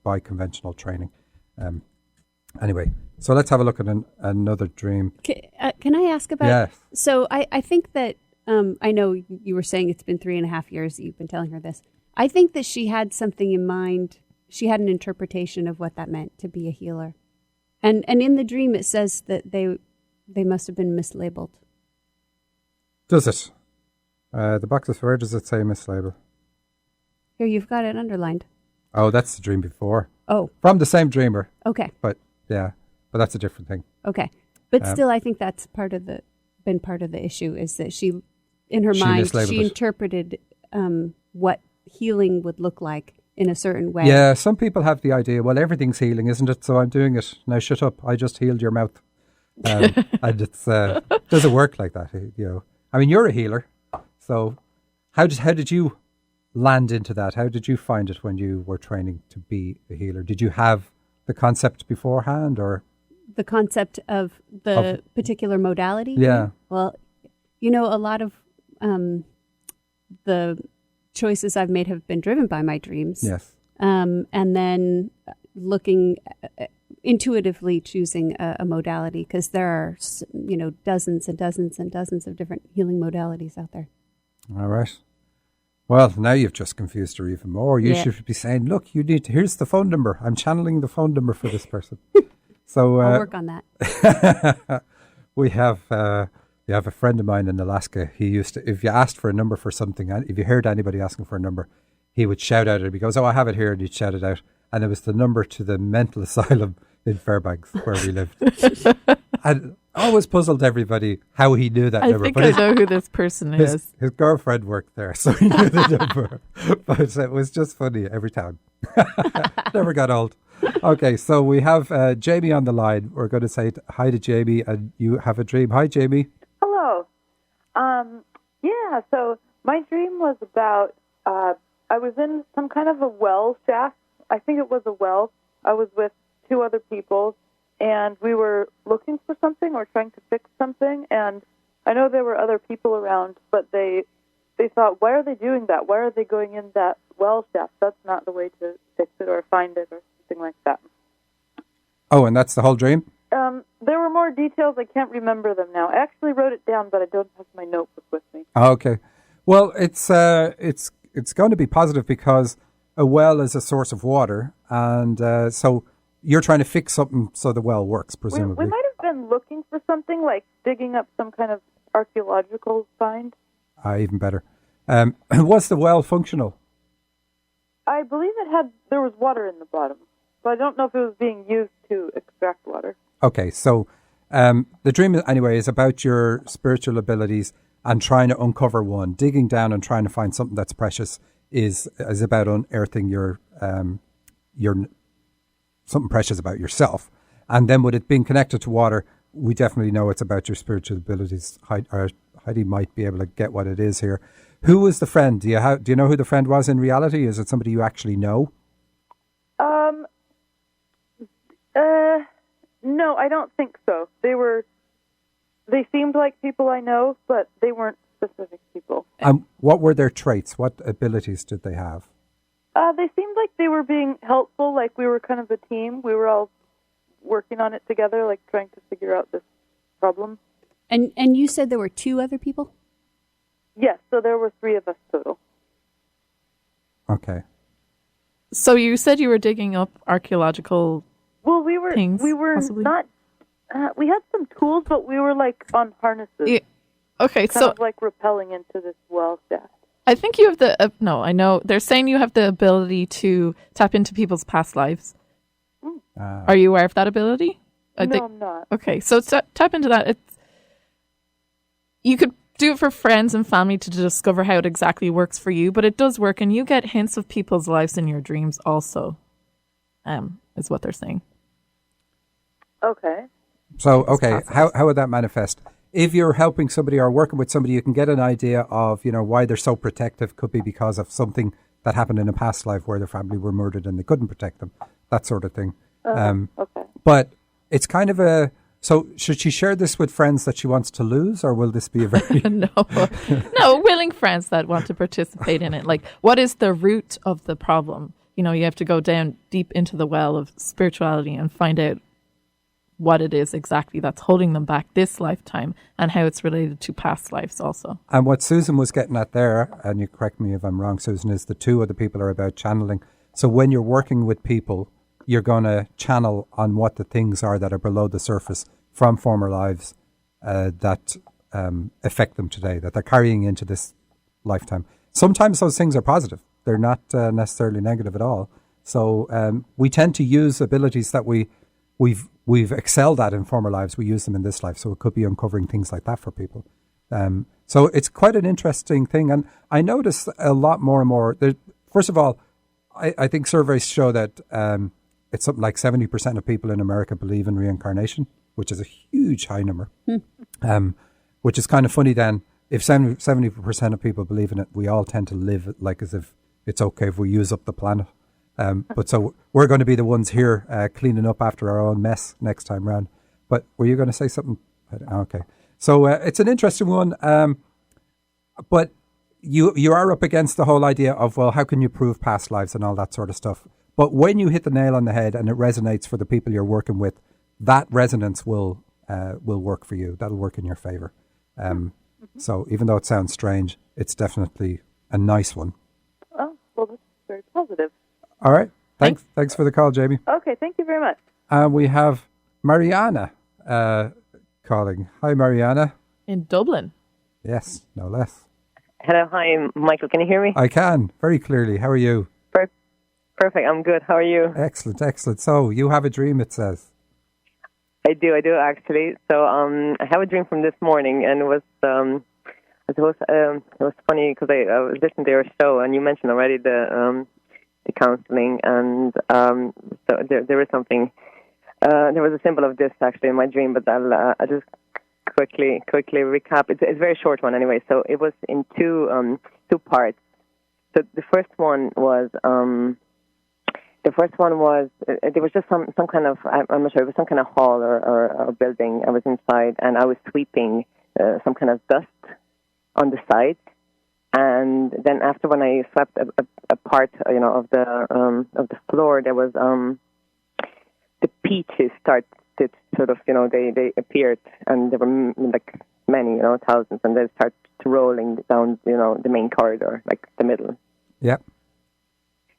by conventional training. Anyway, so let's have a look at another dream. Can I ask about? Yes. So I think that I know you were saying it's been 3.5 years that you've been telling her this. I think that she had something in mind. She had an interpretation of what that meant to be a healer. And in the dream, it says that they must have been mislabeled. Does it? The box of, where does it say mislabel? Here, you've got it underlined. Oh, that's the dream before. Oh. From the same dreamer. Okay. But that's a different thing. Okay. But still, I think that's been part of the issue, is that she, in her mind, she interpreted what healing would look like in a certain way. Yeah, some people have the idea, well, everything's healing, isn't it? So I'm doing it. Now shut up. I just healed your mouth. And it's doesn't work like that, you know. I mean, you're a healer. So how did you land into that? How did you find it when you were training to be a healer? Did you have the concept beforehand, or the concept of the particular modality? Yeah. Well, you know, a lot of the choices I've made have been driven by my dreams. Yes. And then looking intuitively choosing a modality, because there are, you know, dozens and dozens and dozens of different healing modalities out there. All right. Well, now you've just confused her even more. You should be saying, look, here's the phone number. I'm channeling the phone number for this person. So I'll work on that. We have a friend of mine in Alaska. He used to, if you asked for a number for something, and if you heard anybody asking for a number, he would shout out it. He goes, "Oh, I have it here," and he'd shout it out. And it was the number to the mental asylum in Fairbanks, where we lived. And always puzzled everybody how he knew that number. I think I know who this person is. His girlfriend worked there, so he knew the number. But it was just funny every time. Never got old. Okay, so we have Jamie on the line. We're going to say hi to Jamie, and you have a dream. Hi, Jamie. Hello. Yeah, so my dream was about, I was in some kind of a well shaft. I think it was a well. I was with 2 other people, and we were looking for something or trying to fix something, and I know there were other people around, but they thought, why are they doing that? Why are they going in that well shaft? That's not the way to fix it or find it or something like that. Oh, and that's the whole dream? There were more details. I can't remember them now. I actually wrote it down, but I don't have my notebook with me. Okay. Well, it's going to be positive, because a well is a source of water, and so you're trying to fix something so the well works, presumably. We might have been looking for something, like digging up some kind of archaeological find. Even better. Was the well functional? I believe there was water in the bottom, but I don't know if it was being used to extract water. Okay, so the dream, anyway, is about your spiritual abilities and trying to uncover one. Digging down and trying to find something that's precious is about unearthing your something precious about yourself. And then with it being connected to water, we definitely know it's about your spiritual abilities. Heidi might be able to get what it is here. Who was the friend? Do you know who the friend was in reality? Is it somebody you actually know? No, I don't think so. They seemed like people I know, but they weren't specific people. What were their traits? What abilities did they have? They seemed like they were being helpful, like we were kind of a team. We were all working on it together, like trying to figure out this problem. And you said there were 2 other people? Yes, so there were 3 of us total. Okay. So you said you were digging up archaeological things, we were possibly? Not, we had some tools, but we were like on harnesses. Yeah. Okay, kind of like rappelling into this well shaft. I think you have the, no, I know, they're saying you have the ability to tap into people's past lives. Are you aware of that ability? I'm not. Okay, so tap into that. You could do it for friends and family to discover how it exactly works for you, but it does work, and you get hints of people's lives in your dreams also, is what they're saying. Okay. So, okay, how would that manifest? If you're helping somebody or working with somebody, you can get an idea of, why they're so protective. Could be because of something that happened in a past life where their family were murdered and they couldn't protect them, that sort of thing. Okay. But it's kind of so should she share this with friends that she wants to lose, or will this be a very... No, willing friends that want to participate in it. Like, what is the root of the problem? You have to go down deep into the well of spirituality and find out what it is exactly that's holding them back this lifetime and how it's related to past lives also. And what Susan was getting at there, and you correct me if I'm wrong, Susan, is the two other people are about channeling. So when you're working with people, you're going to channel on what the things are that are below the surface from former lives that affect them today, that they're carrying into this lifetime. Sometimes those things are positive. They're not necessarily negative at all. So we tend to use abilities that we've excelled at in former lives. We use them in this life. So it could be uncovering things like that for people. So it's quite an interesting thing. And I notice a lot more and more. First of all, I think surveys show that it's something like 70% of people in America believe in reincarnation, which is a huge high number. Which is kind of funny then. If 70% of people believe in it, we all tend to live like as if it's okay if we use up the planet. But so we're going to be the ones here cleaning up after our own mess next time round. But were you going to say something? Okay. So it's an interesting one. But you are up against the whole idea of, well, how can you prove past lives and all that sort of stuff? But when you hit the nail on the head and it resonates for the people you're working with, that resonance will work for you. That'll work in your favor. So even though it sounds strange, it's definitely a nice one. Oh, well, that's very positive. All right. Thanks for the call, Jamie. Okay, thank you very much. We have Mariana calling. Hi, Mariana. In Dublin. Yes, no less. Hello, hi, Michael. Can you hear me? I can, very clearly. How are you? Perfect. I'm good. How are you? Excellent. So you have a dream, it says. I do actually. So I have a dream from this morning, and it was it was funny because I was listening to your show, and you mentioned already the counseling, and so there is something. There was a symbol of this actually in my dream, but I'll just quickly recap. It's a very short one anyway. So it was in two parts. So the first one was. There was just some kind of, I'm not sure, it was some kind of hall or building. I was inside and I was sweeping some kind of dust on the side. And then after when I swept a part, of the floor, there was the peaches started sort of, they appeared, and there were like many, thousands, and they started rolling down, the main corridor, like the middle. Yep.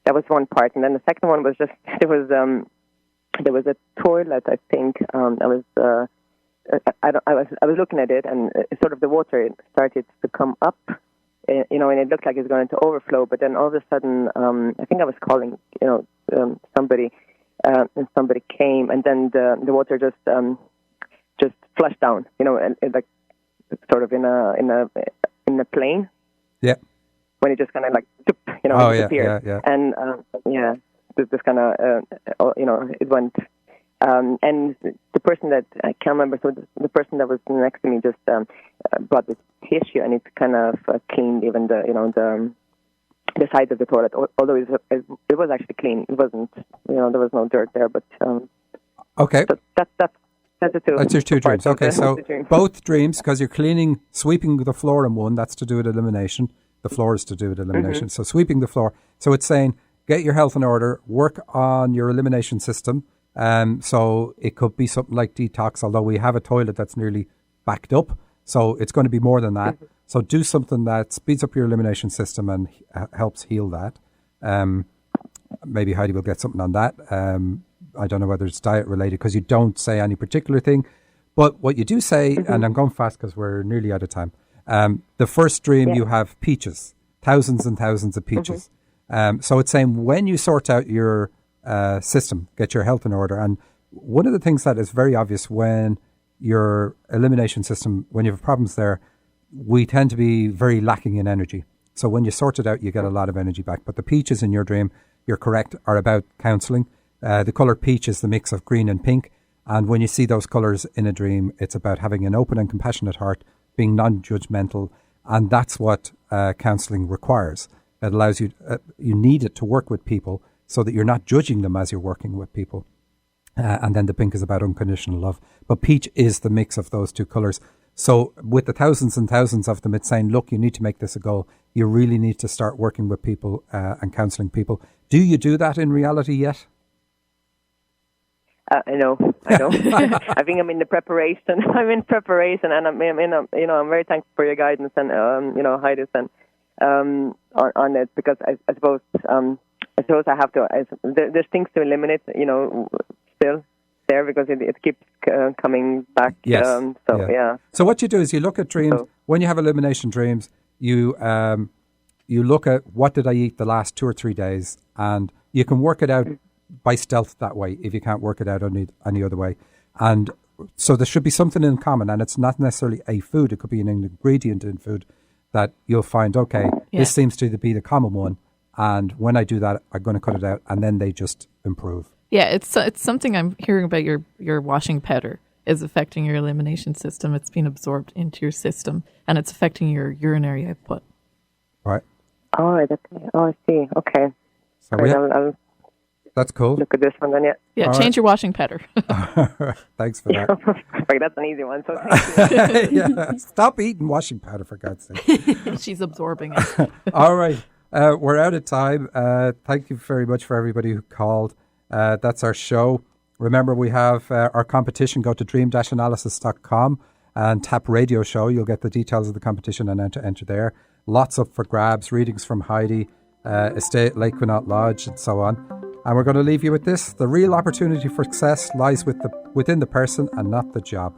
That was one part, and then the second one was just there was a toilet. I think I was looking at it, and sort of the water started to come up, and it looked like it was going to overflow. But then all of a sudden, I think I was calling, somebody, and somebody came, and then the water just flushed down, and like sort of in a plane. Yeah. When it just kind of like, disappeared. Yeah. And, this kind of, it went. And the person that, I can't remember, so the person that was next to me just brought this tissue, and it kind of cleaned even the sides of the toilet, although it was actually clean. It wasn't, there was no dirt there, but... Okay. So that's the two. That's your two dreams. Okay, so both dreams, because you're sweeping the floor in one, that's to do with elimination. The floor is to do with elimination. Mm-hmm. So sweeping the floor. So it's saying, get your health in order, work on your elimination system. So it could be something like detox, although we have a toilet that's nearly backed up. So it's going to be more than that. Mm-hmm. So do something that speeds up your elimination system and helps heal that. Maybe Heidi will get something on that. I don't know whether it's diet related, because you don't say any particular thing. But what you do say, mm-hmm. and I'm going fast because we're nearly out of time. The first dream, you have peaches, thousands and thousands of peaches. Mm-hmm. So it's saying when you sort out your system, get your health in order. And one of the things that is very obvious when your elimination system, when you have problems there, we tend to be very lacking in energy. So when you sort it out, you get a lot of energy back. But the peaches in your dream, you're correct, are about counseling. The color peach is the mix of green and pink. And when you see those colors in a dream, it's about having an open and compassionate heart, being non-judgmental, and that's what counselling requires. It allows you, you need it to work with people so that you're not judging them as you're working with people. And then the pink is about unconditional love. But peach is the mix of those two colours. So with the thousands and thousands of them, it's saying, look, you need to make this a goal. You really need to start working with people and counselling people. Do you do that in reality yet? I know. I think I'm in the preparation. I'm in preparation, and I'm very thankful for your guidance and Heidi's and on it, because I suppose I have to. There's things to eliminate, still there, because it keeps coming back. Yes. Yeah. So what you do is you look at dreams. When you have elimination dreams, you look at what did I eat the last 2 or 3 days, and you can work it out by stealth that way if you can't work it out any other way. And so there should be something in common, and it's not necessarily a food. It could be an ingredient in food that you'll find, okay, this seems to be the common one, and when I do that, I'm going to cut it out, and then they just improve. Yeah, it's something I'm hearing about. Your washing powder is affecting your elimination system. It's being absorbed into your system, and it's affecting your urinary output. Right. Oh, I see. Okay. So I'll that's cool. look at this one then, Yeah, All change your washing powder. Thanks for that. Right, that's an easy one. So thank you. Yeah. Stop eating washing powder, for God's sake. She's absorbing it. All right. We're out of time. Thank you very much for everybody who called. That's our show. Remember, we have our competition. Go to dream-analysis.com and tap radio show. You'll get the details of the competition and enter there. Lots up for grabs, readings from Heidi, estate Lake Quinault Lodge, and so on. And we're going to leave you with this. The real opportunity for success lies within the person and not the job.